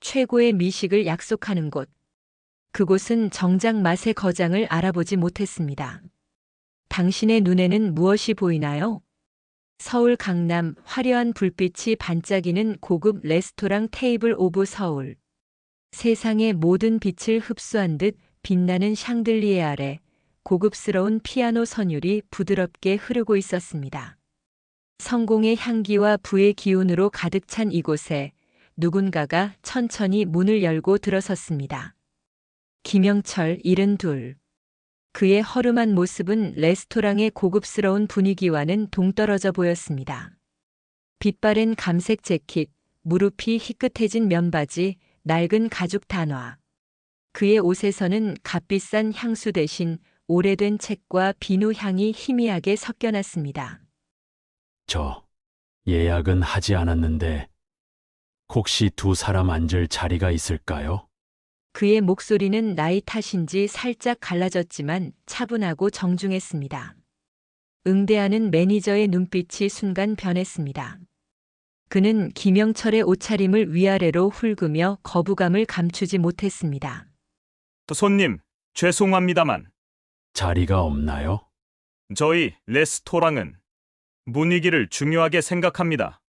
최고의 미식을 약속하는 곳. 그곳은 정작 맛의 거장을 알아보지 못했습니다. 당신의 눈에는 무엇이 보이나요? 서울 강남 화려한 불빛이 반짝이는 고급 레스토랑 테이블 오브 서울. 세상의 모든 빛을 흡수한 듯 빛나는 샹들리에 아래 고급스러운 피아노 선율이 부드럽게 흐르고 있었습니다. 성공의 향기와 부의 기운으로 가득 찬 이곳에 누군가가 천천히 문을 열고 들어섰습니다. 김영철 72. 그의 허름한 모습은 레스토랑의 고급스러운 분위기와는 동떨어져 보였습니다. 빛바랜 감색 재킷, 무릎이 희끗해진 면바지, 낡은 가죽 단화. 그의 옷에서는 값비싼 향수 대신 오래된 책과 비누 향이 희미하게 섞여났습니다. 저 예약은 하지 않았는데 혹시 두 사람 앉을 자리가 있을까요? 그의 목소리는 나이 탓인지 살짝 갈라졌지만 차분하고 정중했습니다. 응대하는 매니저의 눈빛이 순간 변했습니다. 그는 김영철의 옷차림을 위아래로 훑으며 거부감을 감추지 못했습니다. 손님, 죄송합니다만 자리가 없나요? 저희 레스토랑은 분위기를 중요하게 생각합니다.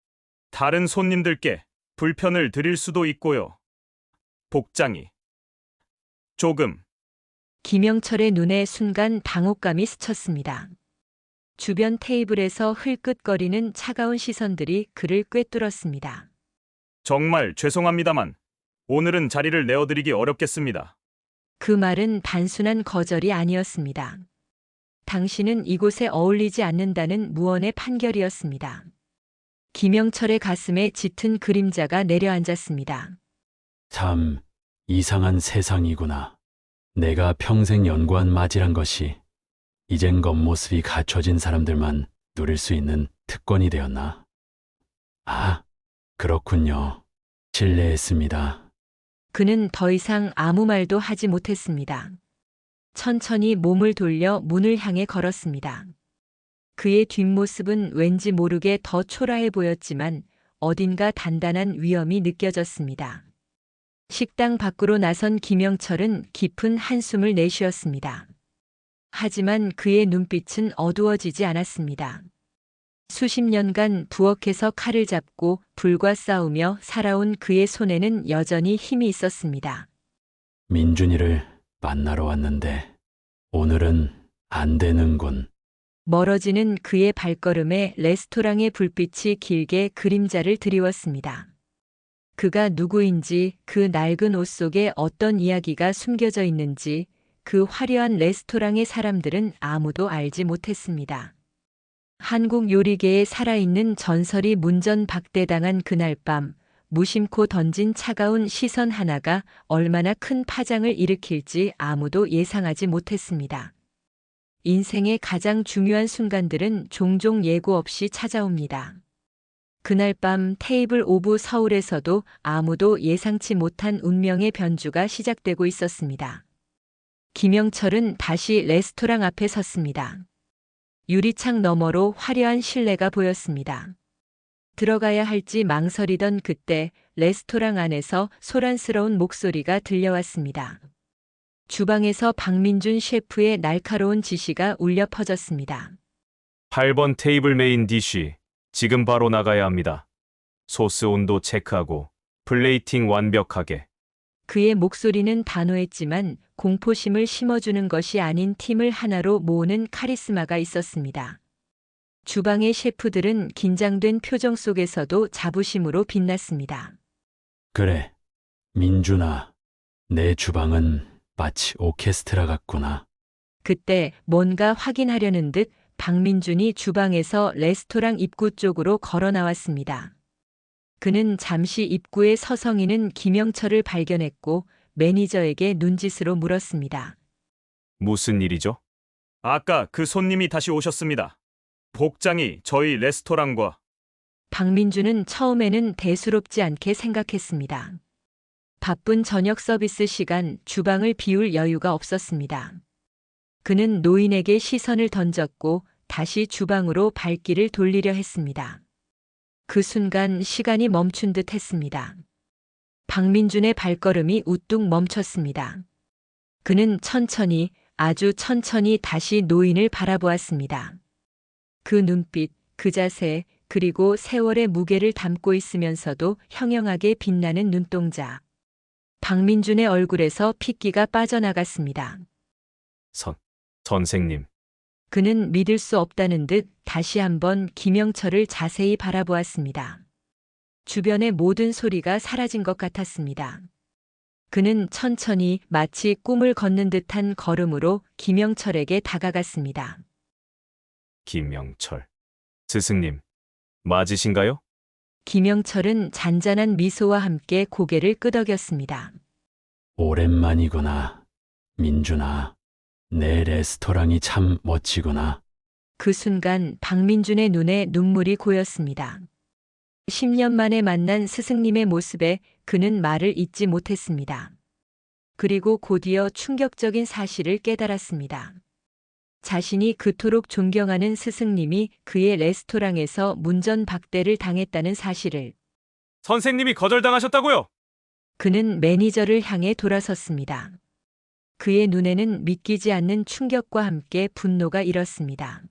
다른 손님들께 불편을 드릴 수도 있고요. 복장이 조금. 김영철의 눈에 순간 당혹감이 스쳤습니다. 주변 테이블에서 흘끗거리는 차가운 시선들이 그를 꿰뚫었습니다. 정말 죄송합니다만 오늘은 자리를 내어드리기 어렵겠습니다. 그 말은 단순한 거절이 아니었습니다. 당신은 이곳에 어울리지 않는다는 무언의 판결이었습니다. 김영철의 가슴에 짙은 그림자가 내려앉았습니다. 참 이상한 세상이구나. 내가 평생 연구한 맛이란 것이 이젠 겉모습이 갖춰진 사람들만 누릴 수 있는 특권이 되었나? 아, 그렇군요. 실례했습니다. 그는 더 이상 아무 말도 하지 못했습니다. 천천히 몸을 돌려 문을 향해 걸었습니다. 그의 뒷모습은 왠지 모르게 더 초라해 보였지만 어딘가 단단한 위험이 느껴졌습니다. 식당 밖으로 나선 김영철은 깊은 한숨을 내쉬었습니다. 하지만 그의 눈빛은 어두워지지 않았습니다. 수십 년간 부엌에서 칼을 잡고 불과 싸우며 살아온 그의 손에는 여전히 힘이 있었습니다. 민준이를 만나러 왔는데 오늘은 안 되는군. 멀어지는 그의 발걸음에 레스토랑의 불빛이 길게 그림자를 드리웠습니다. 그가 누구인지, 그 낡은 옷 속에 어떤 이야기가 숨겨져 있는지 그 화려한 레스토랑의 사람들은 아무도 알지 못했습니다. 한국 요리계에 살아있는 전설이 문전박대당한 그날 밤, 무심코 던진 차가운 시선 하나가 얼마나 큰 파장을 일으킬지 아무도 예상하지 못했습니다. 인생의 가장 중요한 순간들은 종종 예고 없이 찾아옵니다. 그날 밤 테이블 오브 서울에서도 아무도 예상치 못한 운명의 변주가 시작되고 있었습니다. 김영철은 다시 레스토랑 앞에 섰습니다. 유리창 너머로 화려한 실내가 보였습니다. 들어가야 할지 망설이던 그때 레스토랑 안에서 소란스러운 목소리가 들려왔습니다. 주방에서 박민준 셰프의 날카로운 지시가 울려 퍼졌습니다. 8번 테이블 메인 디쉬, 지금 바로 나가야 합니다. 소스 온도 체크하고 플레이팅 완벽하게. 그의 목소리는 단호했지만 공포심을 심어주는 것이 아닌 팀을 하나로 모으는 카리스마가 있었습니다. 주방의 셰프들은 긴장된 표정 속에서도 자부심으로 빛났습니다. 그래, 민준아, 내 주방은 마치 오케스트라 같구나. 그때 뭔가 확인하려는 듯 박민준이 주방에서 레스토랑 입구 쪽으로 걸어 나왔습니다. 그는 잠시 입구에 서성이는 김영철을 발견했고 매니저에게 눈짓으로 물었습니다. 무슨 일이죠? 아까 그 손님이 다시 오셨습니다. 복장이 저희 레스토랑과. 박민준은 처음에는 대수롭지 않게 생각했습니다. 바쁜 저녁 서비스 시간 주방을 비울 여유가 없었습니다. 그는 노인에게 시선을 던졌고 다시 주방으로 발길을 돌리려 했습니다. 그 순간 시간이 멈춘 듯 했습니다. 박민준의 발걸음이 우뚝 멈췄습니다. 그는 천천히, 아주 천천히 다시 노인을 바라보았습니다. 그 눈빛, 그 자세, 그리고 세월의 무게를 담고 있으면서도 형형하게 빛나는 눈동자. 박민준의 얼굴에서 핏기가 빠져나갔습니다. 선생님. 그는 믿을 수 없다는 듯 다시 한번 김영철을 자세히 바라보았습니다. 주변의 모든 소리가 사라진 것 같았습니다. 그는 천천히 마치 꿈을 걷는 듯한 걸음으로 김영철에게 다가갔습니다. 김영철. 스승님. 맞으신가요? 김영철은 잔잔한 미소와 함께 고개를 끄덕였습니다. 오랜만이구나. 민준아. 내 레스토랑이 참 멋지구나. 그 순간 박민준의 눈에 눈물이 고였습니다. 10년 만에 만난 스승님의 모습에 그는 말을 잇지 못했습니다. 그리고 곧이어 충격적인 사실을 깨달았습니다. 자신이 그토록 존경하는 스승님이 그의 레스토랑에서 문전박대를 당했다는 사실을. 선생님이 거절당하셨다고요? 그는 매니저를 향해 돌아섰습니다. 그의 눈에는 믿기지 않는 충격과 함께 분노가 일었습니다.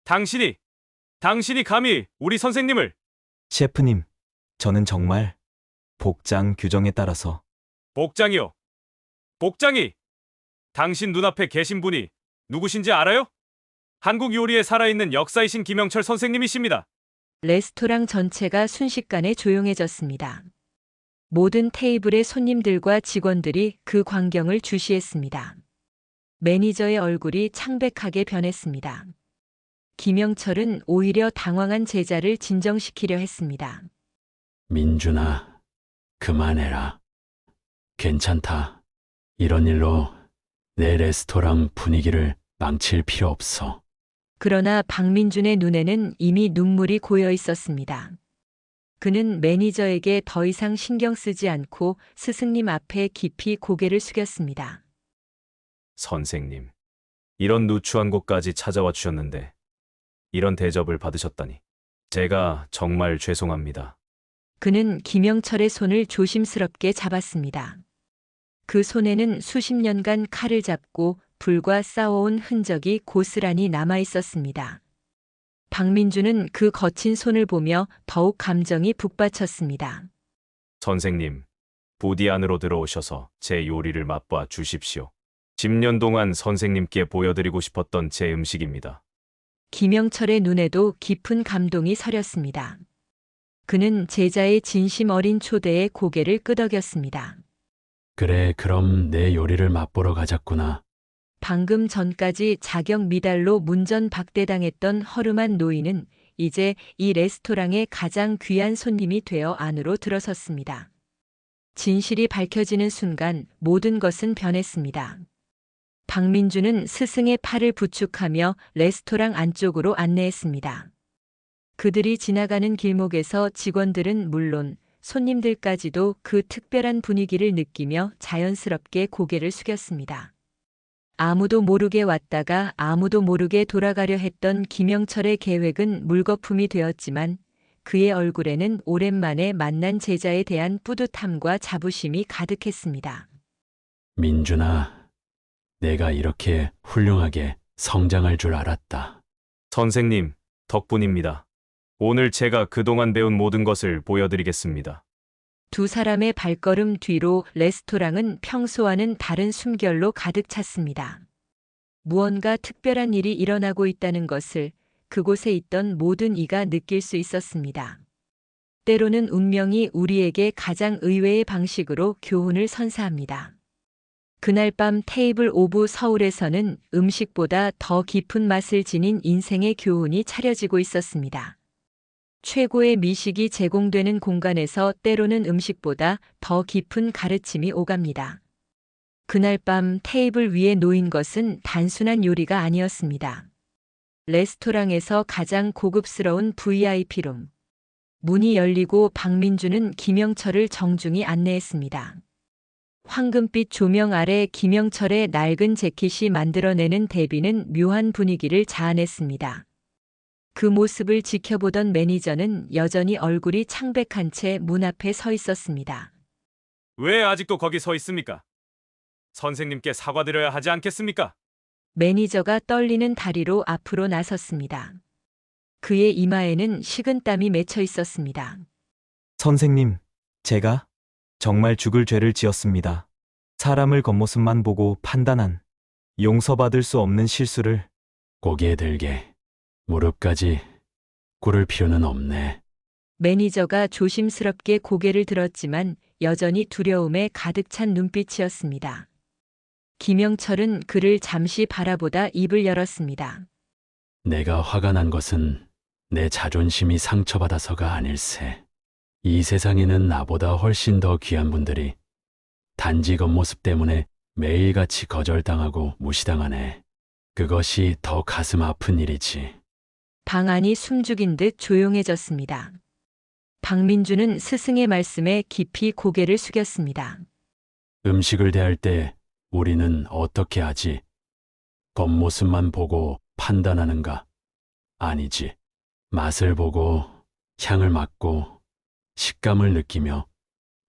당신이 감히 우리 선생님을. 셰프님, 저는 정말 복장 규정에 따라서 복장이요. 복장이. 당신 눈앞에 계신 분이 누구신지 알아요? 한국 요리에 살아있는 역사이신 김영철 선생님이십니다. 레스토랑 전체가 순식간에 조용해졌습니다. 모든 테이블의 손님들과 직원들이 그 광경을 주시했습니다. 매니저의 얼굴이 창백하게 변했습니다. 김영철은 오히려 당황한 제자를 진정시키려 했습니다. 민준아, 그만해라. 괜찮다. 이런 일로 내 레스토랑 분위기를 망칠 필요 없어. 그러나 박민준의 눈에는 이미 눈물이 고여 있었습니다. 그는 매니저에게 더 이상 신경 쓰지 않고 스승님 앞에 깊이 고개를 숙였습니다. 선생님. 이런 누추한 곳까지 찾아와 주셨는데 이런 대접을 받으셨다니. 제가 정말 죄송합니다. 그는 김영철의 손을 조심스럽게 잡았습니다. 그 손에는 수십 년간 칼을 잡고 불과 싸워온 흔적이 고스란히 남아 있었습니다. 박민준은 그 거친 손을 보며 더욱 감정이 북받쳤습니다. 선생님, 부디 안으로 들어오셔서 제 요리를 맛봐 주십시오. 10년 동안 선생님께 보여드리고 싶었던 제 음식입니다. 김영철의 눈에도 깊은 감동이 서렸습니다. 그는 제자의 진심 어린 초대에 고개를 끄덕였습니다. 그래, 그럼 내 요리를 맛보러 가자꾸나. 방금 전까지 자격 미달로 문전박대당했던 허름한 노인은 이제 이 레스토랑의 가장 귀한 손님이 되어 안으로 들어섰습니다. 진실이 밝혀지는 순간 모든 것은 변했습니다. 박민준은 스승의 팔을 부축하며 레스토랑 안쪽으로 안내했습니다. 그들이 지나가는 길목에서 직원들은 물론 손님들까지도 그 특별한 분위기를 느끼며 자연스럽게 고개를 숙였습니다. 아무도 모르게 왔다가 아무도 모르게 돌아가려 했던 김영철의 계획은 물거품이 되었지만 그의 얼굴에는 오랜만에 만난 제자에 대한 뿌듯함과 자부심이 가득했습니다. 민준아, 내가 이렇게 훌륭하게 성장할 줄 알았다. 선생님, 덕분입니다. 오늘 제가 그동안 배운 모든 것을 보여드리겠습니다. 두 사람의 발걸음 뒤로 레스토랑은 평소와는 다른 숨결로 가득 찼습니다. 무언가 특별한 일이 일어나고 있다는 것을 그곳에 있던 모든 이가 느낄 수 있었습니다. 때로는 운명이 우리에게 가장 의외의 방식으로 교훈을 선사합니다. 그날 밤 테이블 오브 서울에서는 음식보다 더 깊은 맛을 지닌 인생의 교훈이 차려지고 있었습니다. 최고의 미식이 제공되는 공간에서 때로는 음식보다 더 깊은 가르침이 오갑니다. 그날 밤 테이블 위에 놓인 것은 단순한 요리가 아니었습니다. 레스토랑에서 가장 고급스러운 VIP룸. 문이 열리고 박민준은 김영철을 정중히 안내했습니다. 황금빛 조명 아래 김영철의 낡은 재킷이 만들어내는 대비는 묘한 분위기를 자아냈습니다. 그 모습을 지켜보던 매니저는 여전히 얼굴이 창백한 채 문 앞에 서 있었습니다. 왜 아직도 거기 서 있습니까? 선생님께 사과드려야 하지 않겠습니까? 매니저가 떨리는 다리로 앞으로 나섰습니다. 그의 이마에는 식은땀이 맺혀 있었습니다. 선생님, 제가 정말 죽을 죄를 지었습니다. 사람을 겉모습만 보고 판단한 용서받을 수 없는 실수를. 고개 들게 무릎까지 꿇을 필요는 없네. 매니저가 조심스럽게 고개를 들었지만 여전히 두려움에 가득 찬 눈빛이었습니다. 김영철은 그를 잠시 바라보다 입을 열었습니다. 내가 화가 난 것은 내 자존심이 상처받아서가 아닐세. 이 세상에는 나보다 훨씬 더 귀한 분들이 단지 겉모습 때문에 매일같이 거절당하고 무시당하네. 그것이 더 가슴 아픈 일이지. 방 안이 숨죽인 듯 조용해졌습니다. 박민주는 스승의 말씀에 깊이 고개를 숙였습니다. 음식을 대할 때 우리는 어떻게 하지? 겉모습만 보고 판단하는가? 아니지. 맛을 보고 향을 맡고 식감을 느끼며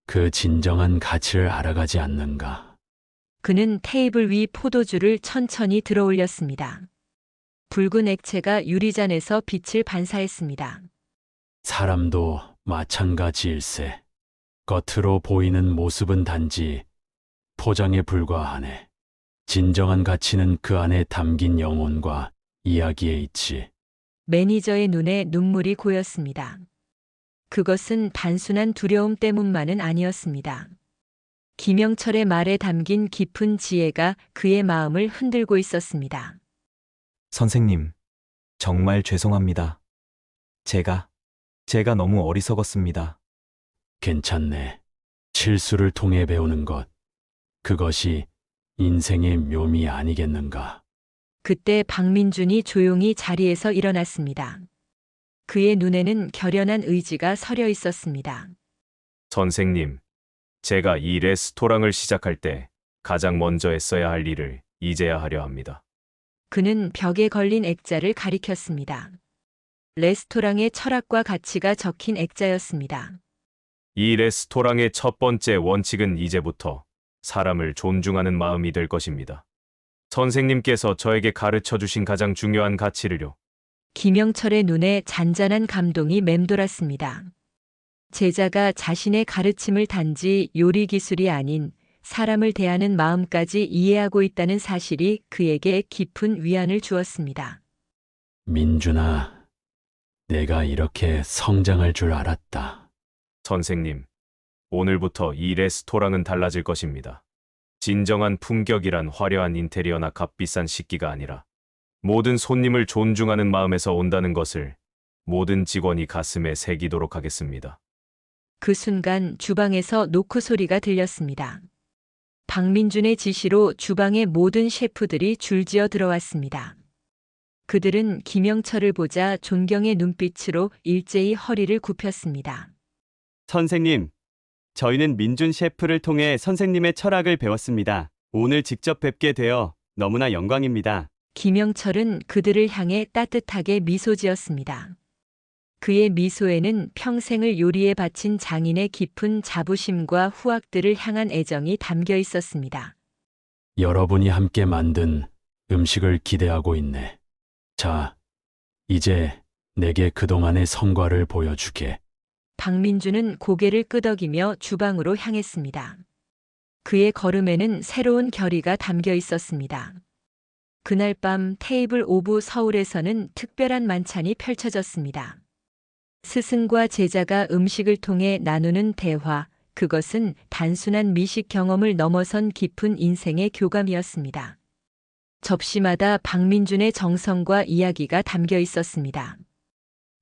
그 진정한 가치를 알아가지 않는가? 그는 테이블 위 포도주를 천천히 들어 올렸습니다. 붉은 액체가 유리잔에서 빛을 반사했습니다. 사람도 마찬가지일세. 겉으로 보이는 모습은 단지 포장에 불과하네. 진정한 가치는 그 안에 담긴 영혼과 이야기에 있지. 매니저의 눈에 눈물이 고였습니다. 그것은 단순한 두려움 때문만은 아니었습니다. 김영철의 말에 담긴 깊은 지혜가 그의 마음을 흔들고 있었습니다. 선생님, 정말 죄송합니다. 제가 너무 어리석었습니다. 괜찮네. 실수를 통해 배우는 것. 그것이 인생의 묘미 아니겠는가. 그때 박민준이 조용히 자리에서 일어났습니다. 그의 눈에는 결연한 의지가 서려 있었습니다. 선생님, 제가 이 레스토랑을 시작할 때 가장 먼저 했어야 할 일을 이제야 하려 합니다. 그는 벽에 걸린 액자를 가리켰습니다. 레스토랑의 철학과 가치가 적힌 액자였습니다. 이 레스토랑의 첫 번째 원칙은 이제부터 사람을 존중하는 마음이 될 것입니다. 선생님께서 저에게 가르쳐 주신 가장 중요한 가치를요. 김영철의 눈에 잔잔한 감동이 맴돌았습니다. 제자가 자신의 가르침을 단지 요리 기술이 아닌 사람을 대하는 마음까지 이해하고 있다는 사실이 그에게 깊은 위안을 주었습니다. 민준아, 내가 이렇게 성장할 줄 알았다. 선생님, 오늘부터 이 레스토랑은 달라질 것입니다. 진정한 품격이란 화려한 인테리어나 값비싼 식기가 아니라 모든 손님을 존중하는 마음에서 온다는 것을 모든 직원이 가슴에 새기도록 하겠습니다. 그 순간 주방에서 노크 소리가 들렸습니다. 박민준의 지시로 주방의 모든 셰프들이 줄지어 들어왔습니다. 그들은 김영철을 보자 존경의 눈빛으로 일제히 허리를 굽혔습니다. 선생님, 저희는 민준 셰프를 통해 선생님의 철학을 배웠습니다. 오늘 직접 뵙게 되어 너무나 영광입니다. 김영철은 그들을 향해 따뜻하게 미소 지었습니다. 그의 미소에는 평생을 요리에 바친 장인의 깊은 자부심과 후학들을 향한 애정이 담겨 있었습니다. 여러분이 함께 만든 음식을 기대하고 있네. 자, 이제 내게 그동안의 성과를 보여주게. 박민주는 고개를 끄덕이며 주방으로 향했습니다. 그의 걸음에는 새로운 결의가 담겨 있었습니다. 그날 밤 테이블 오브 서울에서는 특별한 만찬이 펼쳐졌습니다. 스승과 제자가 음식을 통해 나누는 대화, 그것은 단순한 미식 경험을 넘어선 깊은 인생의 교감이었습니다. 접시마다 박민준의 정성과 이야기가 담겨 있었습니다.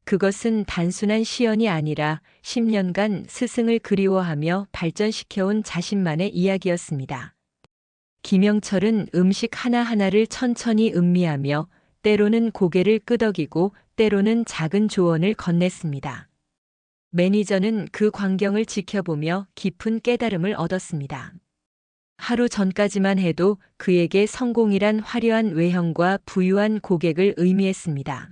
그것은 단순한 시연이 아니라 10년간 스승을 그리워하며 발전시켜온 자신만의 이야기였습니다. 김영철은 음식 하나하나를 천천히 음미하며 때로는 고개를 끄덕이고 때로는 작은 조언을 건넸습니다. 매니저는 그 광경을 지켜보며 깊은 깨달음을 얻었습니다. 하루 전까지만 해도 그에게 성공이란 화려한 외형과 부유한 고객을 의미했습니다.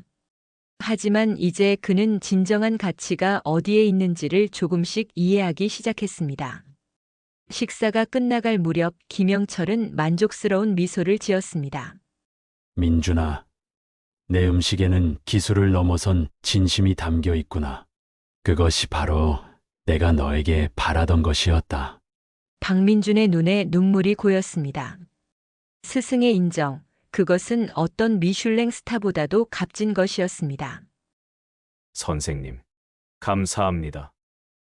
하지만 이제 그는 진정한 가치가 어디에 있는지를 조금씩 이해하기 시작했습니다. 식사가 끝나갈 무렵 김영철은 만족스러운 미소를 지었습니다. 민준아, 내 음식에는 기술을 넘어선 진심이 담겨 있구나. 그것이 바로 내가 너에게 바라던 것이었다. 박민준의 눈에 눈물이 고였습니다. 스승의 인정, 그것은 어떤 미슐랭 스타보다도 값진 것이었습니다. 선생님, 감사합니다.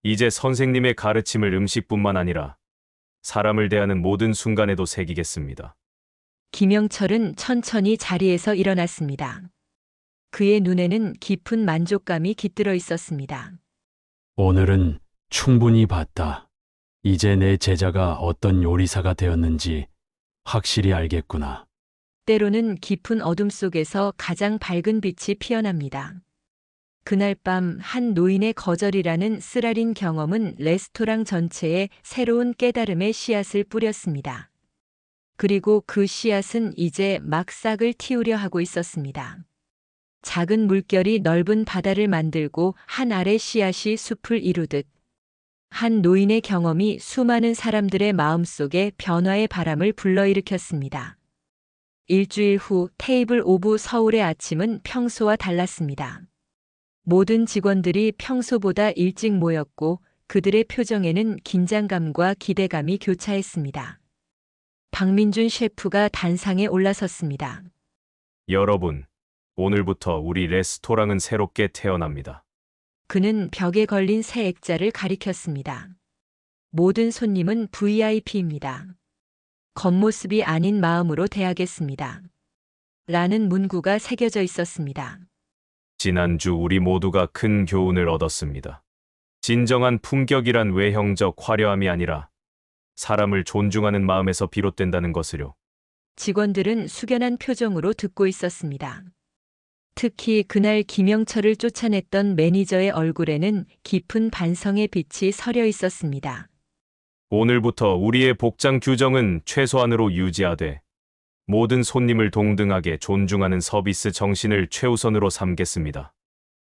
이제 선생님의 가르침을 음식뿐만 아니라 사람을 대하는 모든 순간에도 새기겠습니다. 김영철은 천천히 자리에서 일어났습니다. 그의 눈에는 깊은 만족감이 깃들어 있었습니다. 오늘은 충분히 봤다. 이제 내 제자가 어떤 요리사가 되었는지 확실히 알겠구나. 때로는 깊은 어둠 속에서 가장 밝은 빛이 피어납니다. 그날 밤 한 노인의 거절이라는 쓰라린 경험은 레스토랑 전체에 새로운 깨달음의 씨앗을 뿌렸습니다. 그리고 그 씨앗은 이제 막 싹을 틔우려 하고 있었습니다. 작은 물결이 넓은 바다를 만들고 한 알의 씨앗이 숲을 이루듯 한 노인의 경험이 수많은 사람들의 마음속에 변화의 바람을 불러일으켰습니다. 일주일 후 테이블 오브 서울의 아침은 평소와 달랐습니다. 모든 직원들이 평소보다 일찍 모였고 그들의 표정에는 긴장감과 기대감이 교차했습니다. 박민준 셰프가 단상에 올라섰습니다. 여러분, 오늘부터 우리 레스토랑은 새롭게 태어납니다. 그는 벽에 걸린 새 액자를 가리켰습니다. 모든 손님은 VIP입니다. 겉모습이 아닌 마음으로 대하겠습니다. 라는 문구가 새겨져 있었습니다. 지난주 우리 모두가 큰 교훈을 얻었습니다. 진정한 품격이란 외형적 화려함이 아니라 사람을 존중하는 마음에서 비롯된다는 것을요. 직원들은 숙연한 표정으로 듣고 있었습니다. 특히 그날 김영철을 쫓아냈던 매니저의 얼굴에는 깊은 반성의 빛이 서려 있었습니다. 오늘부터 우리의 복장 규정은 최소한으로 유지하되 모든 손님을 동등하게 존중하는 서비스 정신을 최우선으로 삼겠습니다.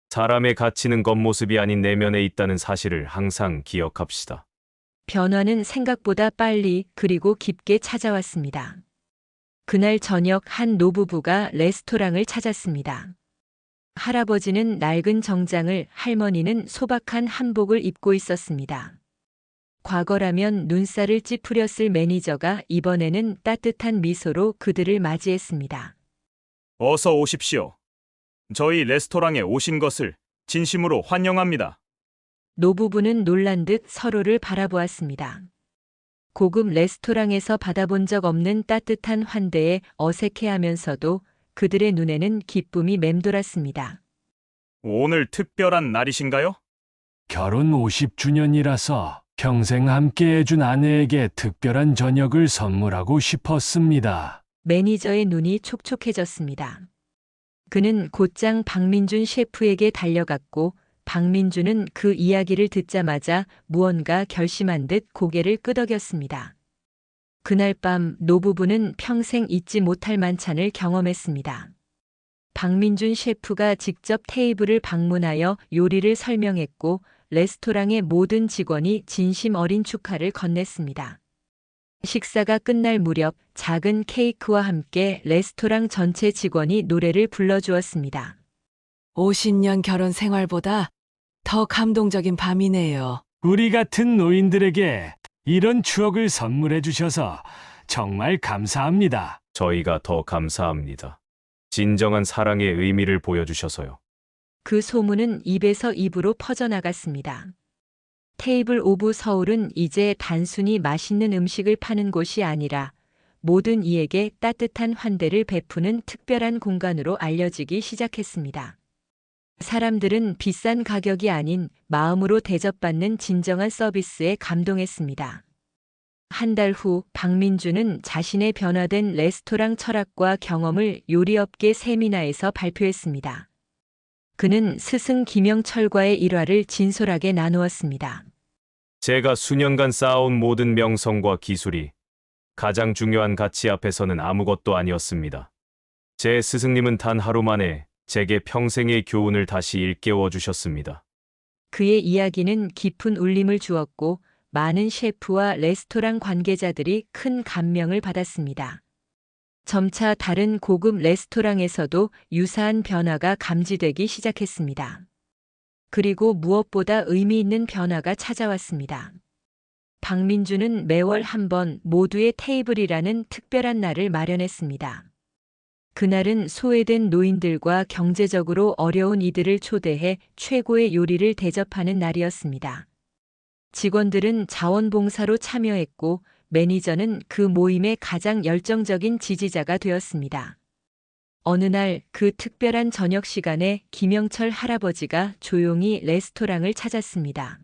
사람의 가치는 겉모습이 아닌 내면에 있다는 사실을 항상 기억합시다. 변화는 생각보다 빨리 그리고 깊게 찾아왔습니다. 그날 저녁 한 노부부가 레스토랑을 찾았습니다. 할아버지는 낡은 정장을, 할머니는 소박한 한복을 입고 있었습니다. 과거라면 눈살을 찌푸렸을 매니저가 이번에는 따뜻한 미소로 그들을 맞이했습니다. 어서 오십시오. 저희 레스토랑에 오신 것을 진심으로 환영합니다. 노부부는 놀란 듯 서로를 바라보았습니다. 고급 레스토랑에서 받아본 적 없는 따뜻한 환대에 어색해하면서도 그들의 눈에는 기쁨이 맴돌았습니다. 오늘 특별한 날이신가요? 결혼 50주년이라서 평생 함께 해준 아내에게 특별한 저녁을 선물하고 싶었습니다. 매니저의 눈이 촉촉해졌습니다. 그는 곧장 박민준 셰프에게 달려갔고 박민준은 그 이야기를 듣자마자 무언가 결심한 듯 고개를 끄덕였습니다. 그날 밤 노부부는 평생 잊지 못할 만찬을 경험했습니다. 박민준 셰프가 직접 테이블을 방문하여 요리를 설명했고 레스토랑의 모든 직원이 진심 어린 축하를 건넸습니다. 식사가 끝날 무렵 작은 케이크와 함께 레스토랑 전체 직원이 노래를 불러주었습니다. 50년 결혼 생활보다 더 감동적인 밤이네요. 우리 같은 노인들에게 이런 추억을 선물해 주셔서 정말 감사합니다. 저희가 더 감사합니다. 진정한 사랑의 의미를 보여주셔서요. 그 소문은 입에서 입으로 퍼져나갔습니다. 테이블 오브 서울은 이제 단순히 맛있는 음식을 파는 곳이 아니라 모든 이에게 따뜻한 환대를 베푸는 특별한 공간으로 알려지기 시작했습니다. 사람들은 비싼 가격이 아닌 마음으로 대접받는 진정한 서비스에 감동했습니다. 한 달 후 박민준은 자신의 변화된 레스토랑 철학과 경험을 요리업계 세미나에서 발표했습니다. 그는 스승 김영철과의 일화를 진솔하게 나누었습니다. 제가 수년간 쌓아온 모든 명성과 기술이 가장 중요한 가치 앞에서는 아무것도 아니었습니다. 제 스승님은 단 하루 만에 제게 평생의 교훈을 다시 일깨워 주셨습니다. 그의 이야기는 깊은 울림을 주었고 많은 셰프와 레스토랑 관계자들이 큰 감명을 받았습니다. 점차 다른 고급 레스토랑에서도 유사한 변화가 감지되기 시작했습니다. 그리고 무엇보다 의미 있는 변화가 찾아왔습니다. 박민주는 매월 한 번 모두의 테이블이라는 특별한 날을 마련했습니다. 그날은 소외된 노인들과 경제적으로 어려운 이들을 초대해 최고의 요리를 대접하는 날이었습니다. 직원들은 자원봉사로 참여했고 매니저는 그 모임의 가장 열정적인 지지자가 되었습니다. 어느 날 그 특별한 저녁 시간에 김영철 할아버지가 조용히 레스토랑을 찾았습니다.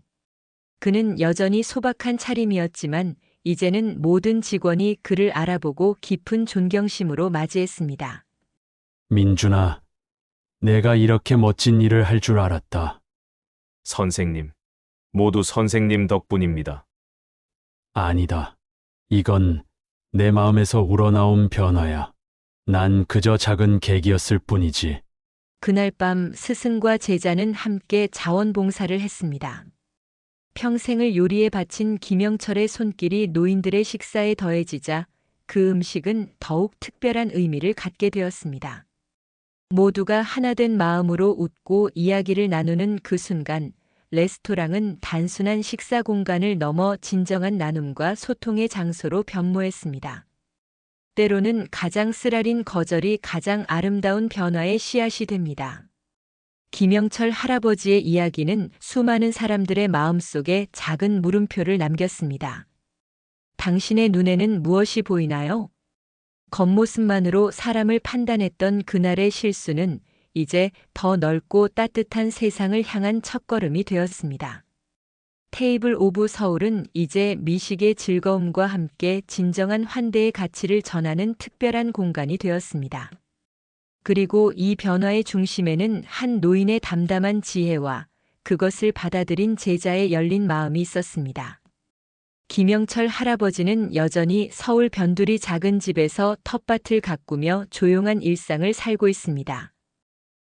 그는 여전히 소박한 차림이었지만 이제는 모든 직원이 그를 알아보고 깊은 존경심으로 맞이했습니다. 민준아, 내가 이렇게 멋진 일을 할 줄 알았다. 선생님, 모두 선생님 덕분입니다. 아니다. 이건 내 마음에서 우러나온 변화야. 난 그저 작은 계기였을 뿐이지. 그날 밤 스승과 제자는 함께 자원봉사를 했습니다. 평생을 요리에 바친 김영철의 손길이 노인들의 식사에 더해지자 그 음식은 더욱 특별한 의미를 갖게 되었습니다. 모두가 하나된 마음으로 웃고 이야기를 나누는 그 순간 레스토랑은 단순한 식사 공간을 넘어 진정한 나눔과 소통의 장소로 변모했습니다. 때로는 가장 쓰라린 거절이 가장 아름다운 변화의 씨앗이 됩니다. 김영철 할아버지의 이야기는 수많은 사람들의 마음속에 작은 물음표를 남겼습니다. 당신의 눈에는 무엇이 보이나요? 겉모습만으로 사람을 판단했던 그날의 실수는 이제 더 넓고 따뜻한 세상을 향한 첫걸음이 되었습니다. 테이블 오브 서울은 이제 미식의 즐거움과 함께 진정한 환대의 가치를 전하는 특별한 공간이 되었습니다. 그리고 이 변화의 중심에는 한 노인의 담담한 지혜와 그것을 받아들인 제자의 열린 마음이 있었습니다. 김영철 할아버지는 여전히 서울 변두리 작은 집에서 텃밭을 가꾸며 조용한 일상을 살고 있습니다.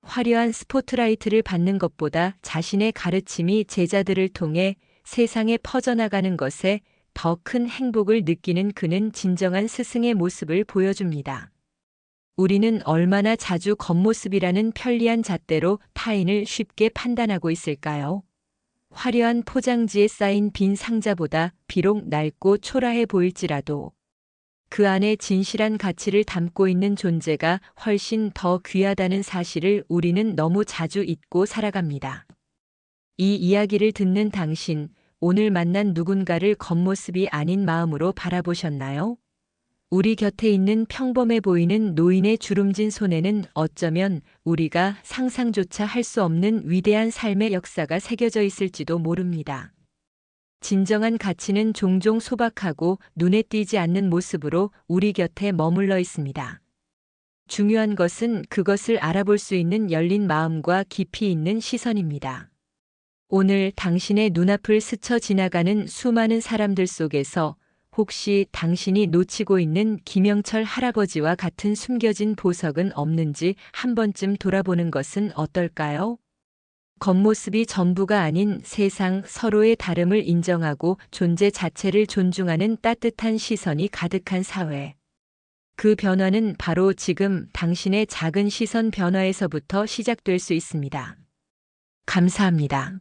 화려한 스포트라이트를 받는 것보다 자신의 가르침이 제자들을 통해 세상에 퍼져나가는 것에 더 큰 행복을 느끼는 그는 진정한 스승의 모습을 보여줍니다. 우리는 얼마나 자주 겉모습이라는 편리한 잣대로 타인을 쉽게 판단하고 있을까요? 화려한 포장지에 쌓인 빈 상자보다 비록 낡고 초라해 보일지라도 그 안에 진실한 가치를 담고 있는 존재가 훨씬 더 귀하다는 사실을 우리는 너무 자주 잊고 살아갑니다. 이 이야기를 듣는 당신, 오늘 만난 누군가를 겉모습이 아닌 마음으로 바라보셨나요? 우리 곁에 있는 평범해 보이는 노인의 주름진 손에는 어쩌면 우리가 상상조차 할 수 없는 위대한 삶의 역사가 새겨져 있을지도 모릅니다. 진정한 가치는 종종 소박하고 눈에 띄지 않는 모습으로 우리 곁에 머물러 있습니다. 중요한 것은 그것을 알아볼 수 있는 열린 마음과 깊이 있는 시선입니다. 오늘 당신의 눈앞을 스쳐 지나가는 수많은 사람들 속에서 혹시 당신이 놓치고 있는 김영철 할아버지와 같은 숨겨진 보석은 없는지 한 번쯤 돌아보는 것은 어떨까요? 겉모습이 전부가 아닌 세상 서로의 다름을 인정하고 존재 자체를 존중하는 따뜻한 시선이 가득한 사회. 그 변화는 바로 지금 당신의 작은 시선 변화에서부터 시작될 수 있습니다. 감사합니다.